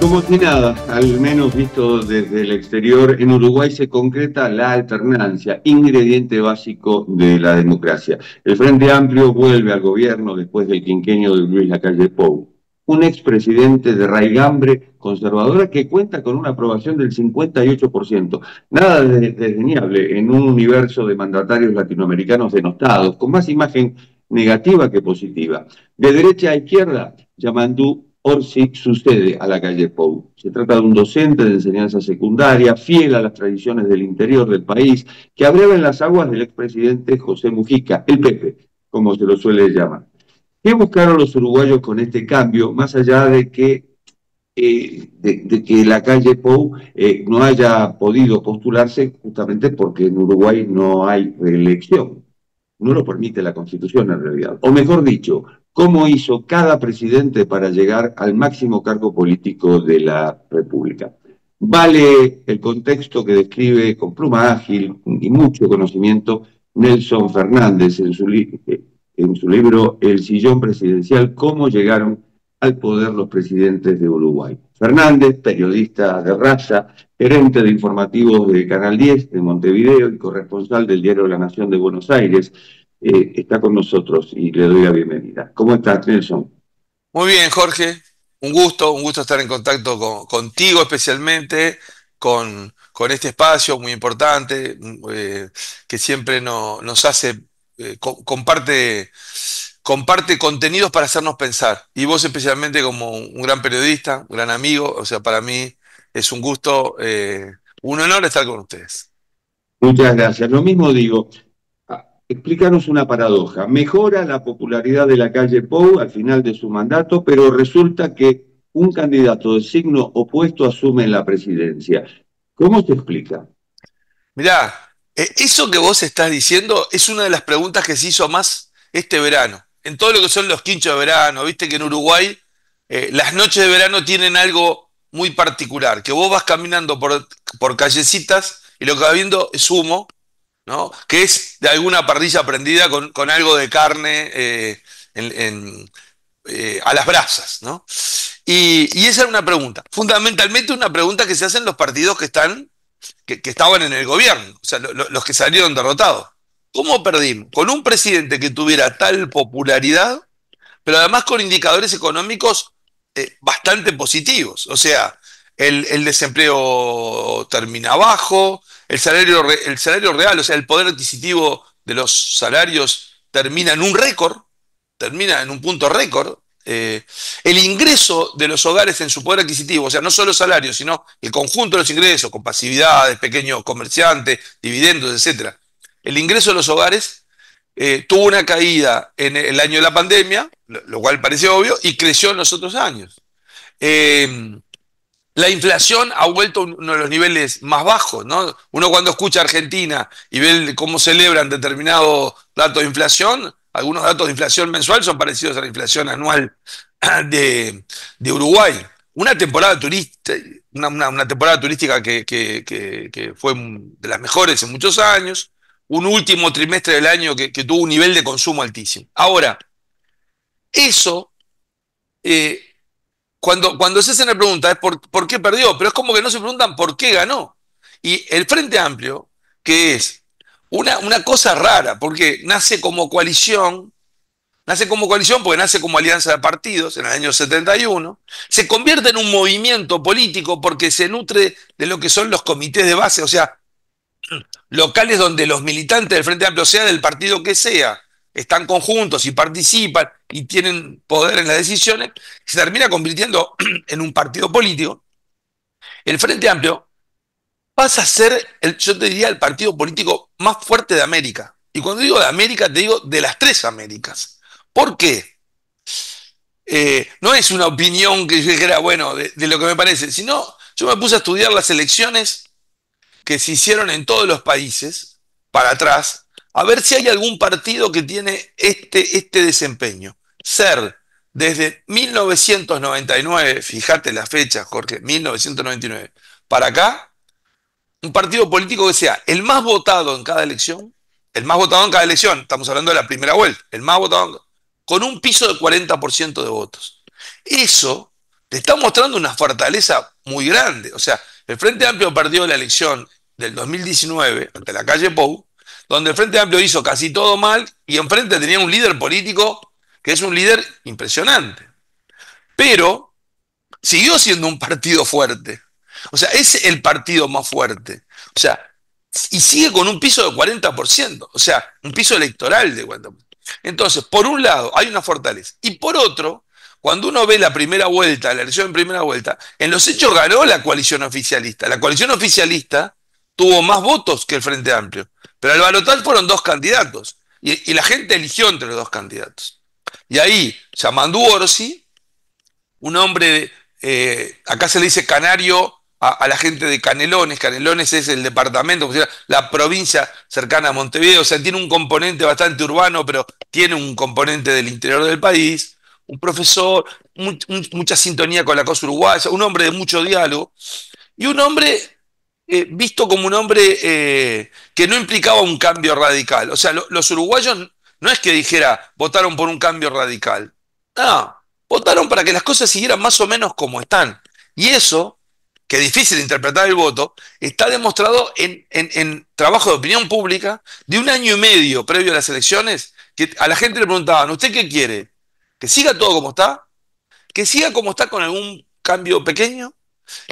Como si nada, al menos visto desde el exterior, en Uruguay se concreta la alternancia, ingrediente básico de la democracia. El Frente Amplio vuelve al gobierno después del quinquenio de Luis Lacalle Pou, un expresidente de raigambre conservadora que cuenta con una aprobación del 58%. Nada desdeñable en un universo de mandatarios latinoamericanos denostados, con más imagen negativa que positiva. De derecha a izquierda, Yamandú Orsi sucede a Lacalle Pou. Se trata de un docente de enseñanza secundaria, fiel a las tradiciones del interior del país, que abreva en las aguas del expresidente José Mujica, el Pepe, como se lo suele llamar. ¿Qué buscaron los uruguayos con este cambio, más allá de que Lacalle Pou no haya podido postularse justamente porque en Uruguay no hay reelección? No lo permite la Constitución en realidad. O mejor dicho, cómo hizo cada presidente para llegar al máximo cargo político de la República. Vale el contexto que describe con pluma ágil y mucho conocimiento Nelson Fernández en su libro El sillón presidencial, cómo llegaron al poder los presidentes de Uruguay. Fernández, periodista de raza, gerente de informativos de Canal 10 de Montevideo y corresponsal del diario La Nación de Buenos Aires, está con nosotros y le doy la bienvenida. ¿Cómo estás, Nelson? Muy bien, Jorge. Un gusto estar en contacto contigo especialmente, con este espacio muy importante que siempre nos hace, comparte contenidos para hacernos pensar. Y vos especialmente como un gran periodista, un gran amigo, o sea, para mí es un gusto, un honor estar con ustedes. Muchas gracias. Lo mismo digo. Explícanos una paradoja. Mejora la popularidad de Lacalle Pou al final de su mandato, pero resulta que un candidato de signo opuesto asume la presidencia. ¿Cómo se explica? Mirá, eso que vos estás diciendo es una de las preguntas que se hizo más este verano. En todo lo que son los quinchos de verano, viste que en Uruguay las noches de verano tienen algo muy particular, que vos vas caminando por callecitas y lo que vas viendo es humo, ¿no? Que es de alguna parrilla prendida con algo de carne a las brasas, ¿no? Y esa era una pregunta, fundamentalmente una pregunta que se hacen los partidos que estaban en el gobierno, o sea, los que salieron derrotados. ¿Cómo perdimos? Con un presidente que tuviera tal popularidad, pero además con indicadores económicos bastante positivos. O sea, el desempleo termina bajo, el salario real, o sea, el poder adquisitivo de los salarios termina en un punto récord. El ingreso de los hogares en su poder adquisitivo, o sea, no solo salarios, sino el conjunto de los ingresos, con pasividades, pequeños comerciantes, dividendos, etcétera. El ingreso de los hogares tuvo una caída en el año de la pandemia, lo cual parece obvio, y creció en los otros años. Eh, la inflación ha vuelto a uno de los niveles más bajos, ¿no? Uno cuando escucha Argentina y ve cómo celebran determinados datos de inflación, algunos datos de inflación mensual son parecidos a la inflación anual de Uruguay. Una temporada turista, una temporada turística que fue de las mejores en muchos años, un último trimestre del año que tuvo un nivel de consumo altísimo. Ahora, eso eh, cuando se hacen la pregunta es por qué perdió, pero es como que no se preguntan por qué ganó. Y el Frente Amplio, que es una cosa rara, porque nace como coalición porque nace como alianza de partidos en el año 71, se convierte en un movimiento político porque se nutre de lo que son los comités de base, o sea, locales donde los militantes del Frente Amplio, sea del partido que sea, están conjuntos y participan y tienen poder en las decisiones, se termina convirtiendo en un partido político. El Frente Amplio pasa a ser, yo te diría, el partido político más fuerte de América. Y cuando digo de América, te digo de las tres Américas. ¿Por qué? No es una opinión que yo dijera, bueno, de lo que me parece, sino yo me puse a estudiar las elecciones que se hicieron en todos los países, para atrás, a ver si hay algún partido que tiene este desempeño. Ser desde 1999, fíjate la fecha, Jorge, 1999, para acá, un partido político que sea el más votado en cada elección, estamos hablando de la primera vuelta, el más votado, con un piso de 40% de votos. Eso te está mostrando una fortaleza muy grande. O sea, el Frente Amplio perdió la elección del 2019 ante la calle Pou, donde el Frente Amplio hizo casi todo mal y enfrente tenía un líder político que es un líder impresionante. Pero siguió siendo un partido fuerte. O sea, es el partido más fuerte. O sea, y sigue con un piso de 40%. O sea, un piso electoral de 40%. Entonces, por un lado, hay una fortaleza. Y por otro, cuando uno ve la primera vuelta, la elección en primera vuelta, en los hechos ganó la coalición oficialista. La coalición oficialista tuvo más votos que el Frente Amplio. Pero al balotaje fueron dos candidatos. Y la gente eligió entre los dos candidatos. Y ahí, Yamandú Orsi, un hombre, acá se le dice canario a la gente de Canelones. Canelones es el departamento, o sea, la provincia cercana a Montevideo. O sea, tiene un componente bastante urbano, pero tiene un componente del interior del país. Un profesor, mucha sintonía con la cosa uruguaya, un hombre de mucho diálogo y un hombre visto como un hombre que no implicaba un cambio radical. O sea, los uruguayos no es que dijera votaron por un cambio radical. No, votaron para que las cosas siguieran más o menos como están. Y eso, que es difícil de interpretar el voto, está demostrado en trabajo de opinión pública de un año y medio previo a las elecciones, que a la gente le preguntaban, ¿usted qué quiere? ¿Que siga todo como está? ¿Que siga como está con algún cambio pequeño?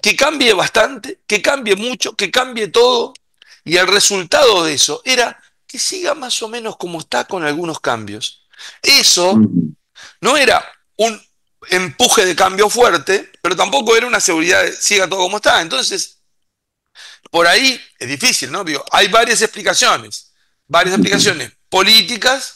¿Que cambie bastante? ¿Que cambie mucho? ¿Que cambie todo? Y el resultado de eso era que siga más o menos como está con algunos cambios. Eso no era un empuje de cambio fuerte, pero tampoco era una seguridad de siga todo como está. Entonces, por ahí es difícil, ¿no? Digo, hay varias explicaciones políticas,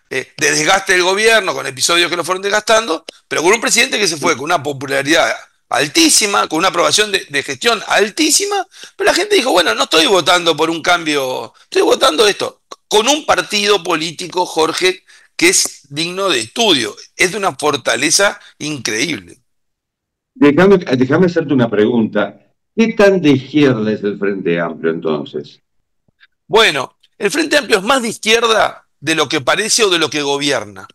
de desgaste del gobierno, con episodios que lo fueron desgastando, pero con un presidente que se fue con una popularidad altísima, con una aprobación de gestión altísima, pero la gente dijo, bueno, no estoy votando por un cambio, estoy votando esto, con un partido político, Jorge, que es digno de estudio, es de una fortaleza increíble. Déjame hacerte una pregunta. ¿Qué tan de izquierda es el Frente Amplio entonces? Bueno, el Frente Amplio es más de izquierda de lo que parece o de lo que gobierna.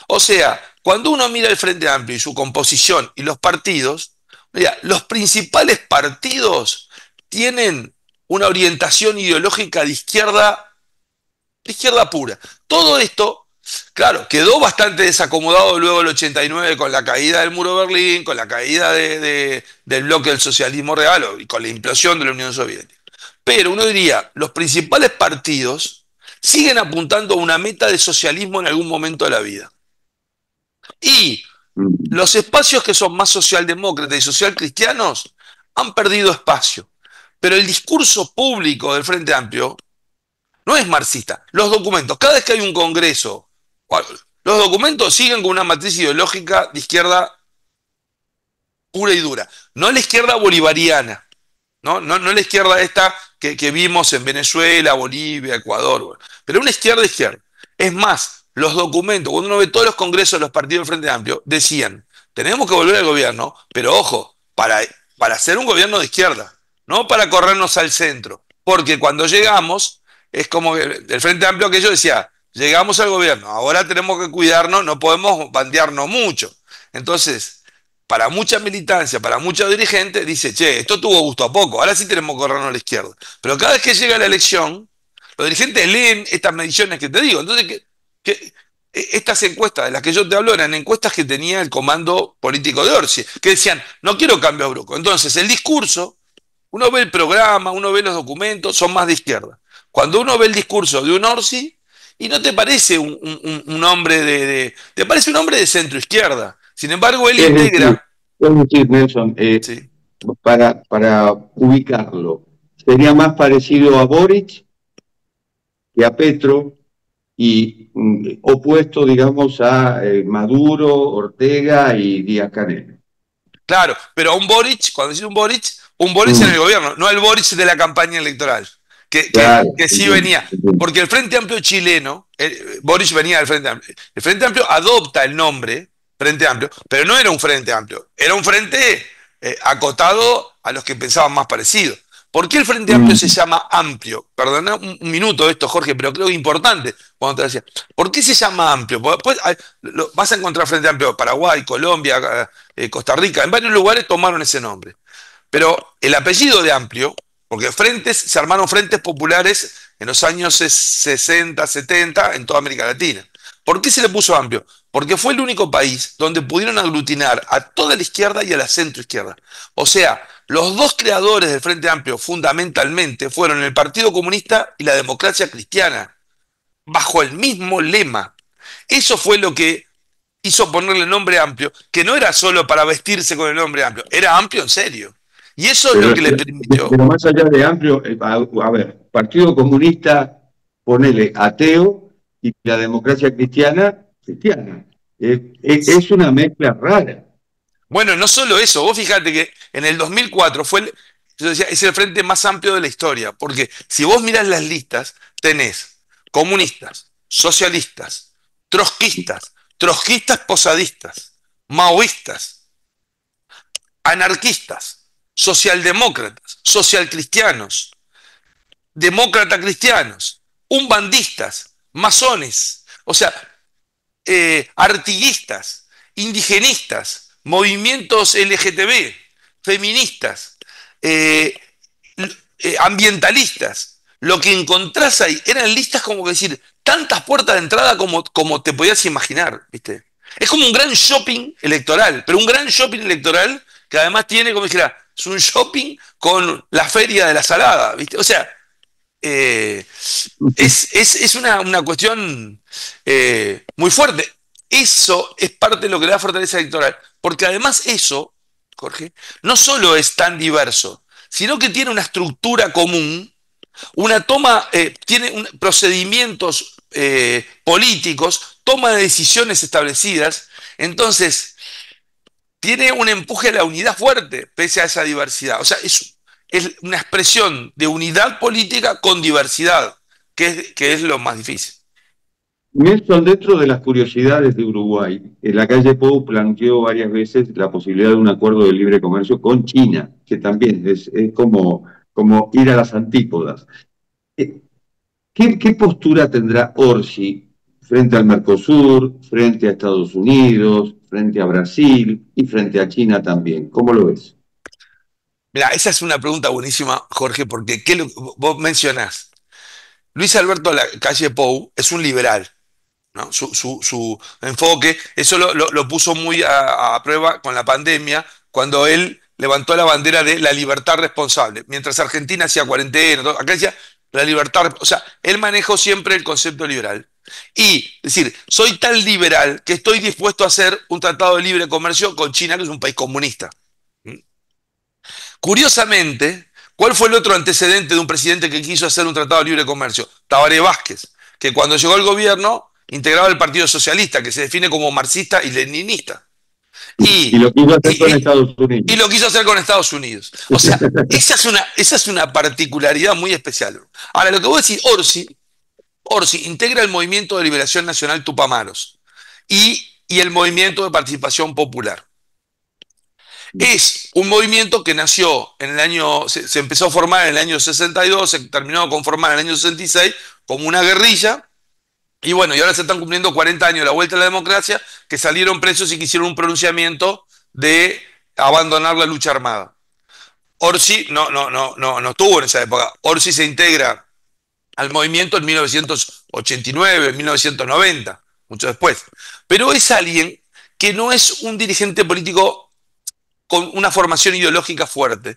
O sea, cuando uno mira el Frente Amplio y su composición y los partidos, mira, los principales partidos tienen una orientación ideológica de izquierda pura. Todo esto, claro, quedó bastante desacomodado luego del 89 con la caída del muro de Berlín, con la caída del bloque del socialismo real y con la implosión de la Unión Soviética. Pero uno diría, los principales partidos siguen apuntando a una meta de socialismo en algún momento de la vida. Y los espacios que son más socialdemócratas y socialcristianos han perdido espacio. Pero el discurso público del Frente Amplio no es marxista. Los documentos, cada vez que hay un congreso, los documentos siguen con una matriz ideológica de izquierda pura y dura. No la izquierda bolivariana, no la izquierda esta que vimos en Venezuela, Bolivia, Ecuador, bueno, pero una izquierda izquierda. Es más, los documentos, cuando uno ve todos los congresos de los partidos del Frente Amplio, decían, tenemos que volver al gobierno, pero ojo, para hacer un gobierno de izquierda, no para corrernos al centro, porque cuando llegamos, es como que el Frente Amplio aquello decía, llegamos al gobierno, ahora tenemos que cuidarnos, no podemos bandearnos mucho. Entonces, para mucha militancia, para mucha dirigente, dice, che, esto tuvo gusto a poco, ahora sí tenemos que corrernos a la izquierda. Pero cada vez que llega la elección, los dirigentes leen estas mediciones que te digo. Entonces, estas encuestas de las que yo te hablo eran encuestas que tenía el comando político de Orsi, que decían, no quiero cambios bruscos. Entonces, el discurso, uno ve el programa, uno ve los documentos, son más de izquierda. Cuando uno ve el discurso de un Orsi, y no te parece un hombre te parece un hombre de centro izquierda. Sin embargo, él integra. Es decir, Nelson, Sí, para ubicarlo, sería más parecido a Boric que a Petro y opuesto, digamos, a Maduro, Ortega y Díaz-Canel. claro, pero a un Boric, cuando decís un Boric en el gobierno, no el Boric de la campaña electoral, Claro, que sí entiendo, venía, entiendo. porque el Frente Amplio chileno, Boric venía del Frente Amplio, el Frente Amplio adopta el nombre Frente Amplio, pero no era un Frente Amplio, era un frente acotado a los que pensaban más parecido. ¿Por qué el Frente Amplio se Mm. llama amplio? Perdona un minuto esto, Jorge, pero creo que es importante cuando te decía. ¿Por qué se llama amplio? Porque después vas a encontrar Frente Amplio Paraguay, Colombia, Costa Rica, en varios lugares tomaron ese nombre. Pero el apellido de amplio, porque se armaron frentes populares en los años 60, 70 en toda América Latina. ¿Por qué se le puso amplio? Porque fue el único país donde pudieron aglutinar a toda la izquierda y a la centroizquierda. O sea, los dos creadores del Frente Amplio fundamentalmente fueron el Partido Comunista y la Democracia Cristiana, bajo el mismo lema. Eso fue lo que hizo ponerle el nombre amplio, que no era solo para vestirse con el nombre amplio, era amplio en serio. Y eso es lo Pero, que le permitió. pero más allá de amplio, a ver, Partido Comunista, ponele ateo y la democracia cristiana, cristiana. Es una mezcla rara. Bueno, no solo eso, vos fijate que en el 2004 yo decía, es el frente más amplio de la historia, porque si vos mirás las listas, tenés comunistas, socialistas, trotskistas posadistas, maoístas, anarquistas, socialdemócratas, socialcristianos, demócratas cristianos, umbandistas, masones, o sea, artiguistas, indigenistas, movimientos LGTB, feministas, eh, ambientalistas. Lo que encontrás ahí eran listas como que decir, tantas puertas de entrada como te podías imaginar, ¿viste? Es como un gran shopping electoral, pero un gran shopping electoral que además tiene, como dijera, es un shopping con la feria de la salada, ¿viste? O sea, eh, es una cuestión muy fuerte. Eso es parte de lo que le da fortaleza electoral, porque además eso, Jorge, no solo es tan diverso, sino que tiene una estructura común, una toma, procedimientos políticos, toma de decisiones establecidas, entonces tiene un empuje a la unidad fuerte, pese a esa diversidad. O sea, es una expresión de unidad política con diversidad, que es lo más difícil. Nelson, dentro de las curiosidades de Uruguay, en la calle Pou planteó varias veces la posibilidad de un acuerdo de libre comercio con China, que también es como ir a las antípodas. Eh, ¿Qué postura tendrá Orsi frente al Mercosur, frente a Estados Unidos, frente a Brasil y frente a China también? ¿Cómo lo ves? Mira, esa es una pregunta buenísima, Jorge, porque vos mencionás? Luis Alberto Calle Pou es un liberal, ¿no? Su enfoque, eso lo puso muy a prueba con la pandemia, cuando él levantó la bandera de la libertad responsable, mientras Argentina hacía cuarentena, acá decía la libertad, o sea, él manejó siempre el concepto liberal. Y, es decir, soy tan liberal que estoy dispuesto a hacer un tratado de libre comercio con China, que es un país comunista. ¿Mm? Curiosamente, ¿cuál fue el otro antecedente de un presidente que quiso hacer un tratado de libre comercio? Tabaré Vázquez, que cuando llegó al gobierno integraba el Partido Socialista, que se define como marxista y leninista. Y Y, lo quiso hacer con y, Estados y Unidos. lo quiso hacer con Estados Unidos. O sea, esa es una particularidad muy especial. Ahora, lo que vos decís, Orsi integra el Movimiento de Liberación Nacional Tupamaros y el Movimiento de Participación Popular. Es un movimiento que nació en el año, se empezó a formar en el año 62, se terminó de conformar en el año 66 como una guerrilla, y bueno, y ahora se están cumpliendo 40 años de la vuelta a la democracia, que salieron presos y que hicieron un pronunciamiento de abandonar la lucha armada. Orsi no estuvo en esa época. Orsi se integra al movimiento en 1989, en 1990, mucho después. Pero es alguien que no es un dirigente político con una formación ideológica fuerte.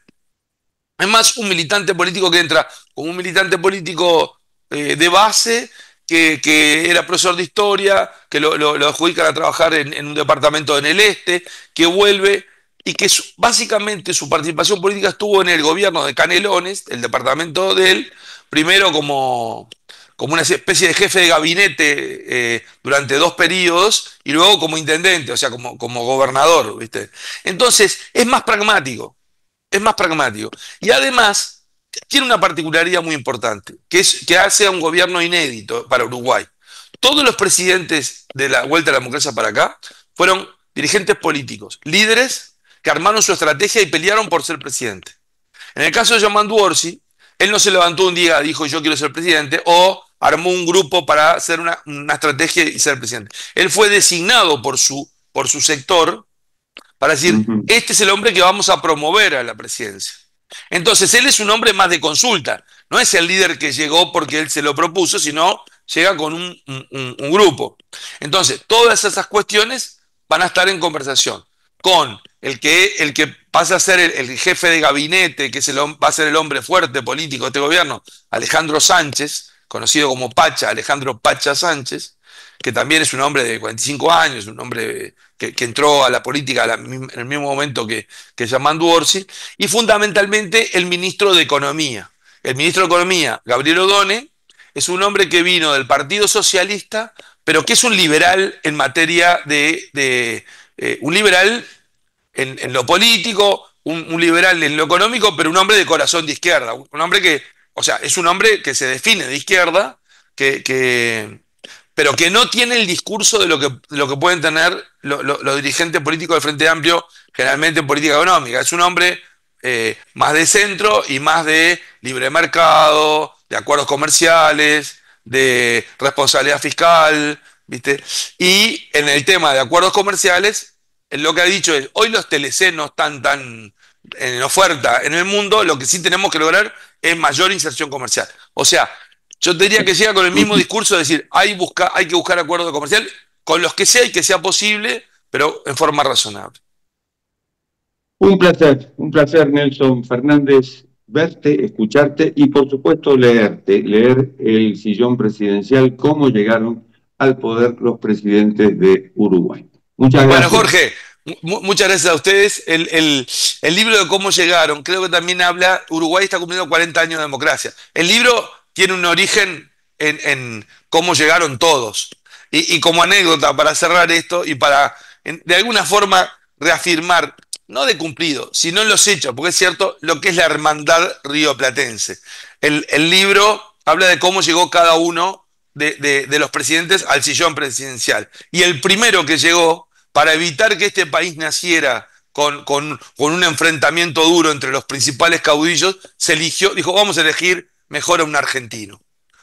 Es más un militante político que entra como un militante político de base, que era profesor de historia, que lo adjudican a trabajar en un departamento en el este, que vuelve y que básicamente su participación política estuvo en el gobierno de Canelones, el departamento de él, primero como una especie de jefe de gabinete durante 2 periodos y luego como intendente, o sea, como gobernador, ¿viste? Entonces, es más pragmático. Y además, tiene una particularidad muy importante, que es que hace un gobierno inédito para Uruguay. Todos los presidentes de la Vuelta a la Democracia para acá fueron dirigentes políticos, líderes que armaron su estrategia y pelearon por ser presidente. En el caso de Yamandu Orsi, él no se levantó un día, dijo yo quiero ser presidente, o armó un grupo para hacer una estrategia y ser presidente. Él fue designado por su sector para decir, Ujú. este es el hombre que vamos a promover a la presidencia. Entonces, él es un hombre más de consulta, no es el líder que llegó porque él se lo propuso, sino llega con un grupo. Entonces, todas esas cuestiones van a estar en conversación con el que pasa a ser el jefe de gabinete, que va a ser el hombre fuerte político de este gobierno, Alejandro Sánchez, conocido como Pacha, Alejandro Pacha Sánchez, que también es un hombre de 45 años, un hombre que entró a la política en el mismo momento que Yamandu Orsi, y fundamentalmente el ministro de Economía. El ministro de Economía, Gabriel Odone, es un hombre que vino del Partido Socialista, pero que es un liberal en materia un liberal en lo político, un liberal en lo económico, pero un hombre de corazón de izquierda, un hombre que, o sea, es un hombre que se define de izquierda, que pero que no tiene el discurso de lo que pueden tener los dirigentes políticos del Frente Amplio, generalmente en política económica. Es un hombre más de centro y más de libre mercado, de acuerdos comerciales, de responsabilidad fiscal, ¿viste? Y en el tema de acuerdos comerciales, lo que ha dicho es, hoy los TLC no están tan en oferta en el mundo, lo que sí tenemos que lograr es mayor inserción comercial. O sea, yo te diría que llega con el mismo discurso de decir, hay que buscar acuerdos comerciales con los que sea y que sea posible, pero en forma razonable. Un placer, Nelson Fernández, verte, escucharte y por supuesto leer El Sillón Presidencial, cómo llegaron al poder los presidentes de Uruguay. Muchas Bueno, gracias. Jorge, muchas gracias a ustedes. El libro de cómo llegaron, creo que también habla, Uruguay está cumpliendo 40 años de democracia. El libro tiene un origen en cómo llegaron todos. Y como anécdota para cerrar esto y para, de alguna forma, reafirmar, no de cumplido, sino en los hechos, porque es cierto lo que es la hermandad rioplatense. El libro habla de cómo llegó cada uno de los presidentes al sillón presidencial. Y el primero que llegó para evitar que este país naciera con un enfrentamiento duro entre los principales caudillos, se eligió, dijo, vamos a elegir mejor a un argentino.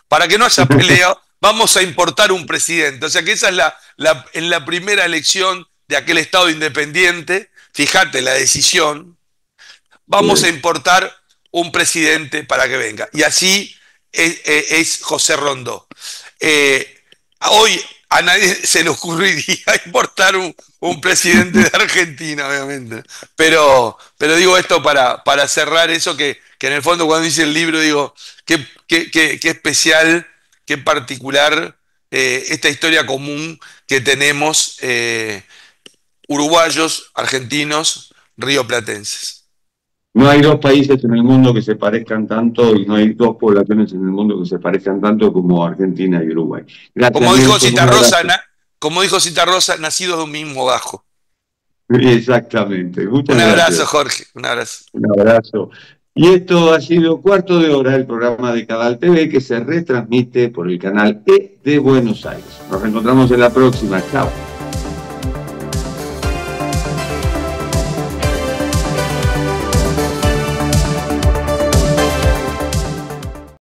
Para que no haya pelea, vamos a importar un presidente. O sea que esa es en la primera elección de aquel Estado independiente, fíjate la decisión, vamos a importar un presidente para que venga. Y así es José Rondó. Hoy a nadie se le ocurriría importar un presidente de Argentina, obviamente. Pero digo esto para cerrar eso que en el fondo cuando dice el libro digo, qué especial, qué particular esta historia común que tenemos uruguayos, argentinos, rioplatenses. No hay dos países en el mundo que se parezcan tanto y no hay dos poblaciones en el mundo que se parezcan tanto como Argentina y Uruguay. Gracias, Como dijo Nelson. Un Citarrosa, abrazo. como dijo Citarrosa, nacidos de un mismo gajo. Exactamente. Un Muchas abrazo, gracias. Jorge, un abrazo. Un abrazo. Y esto ha sido Cuarto de Hora, el programa de Canal TV que se retransmite por el canal E de Buenos Aires. Nos reencontramos en la próxima. Chao.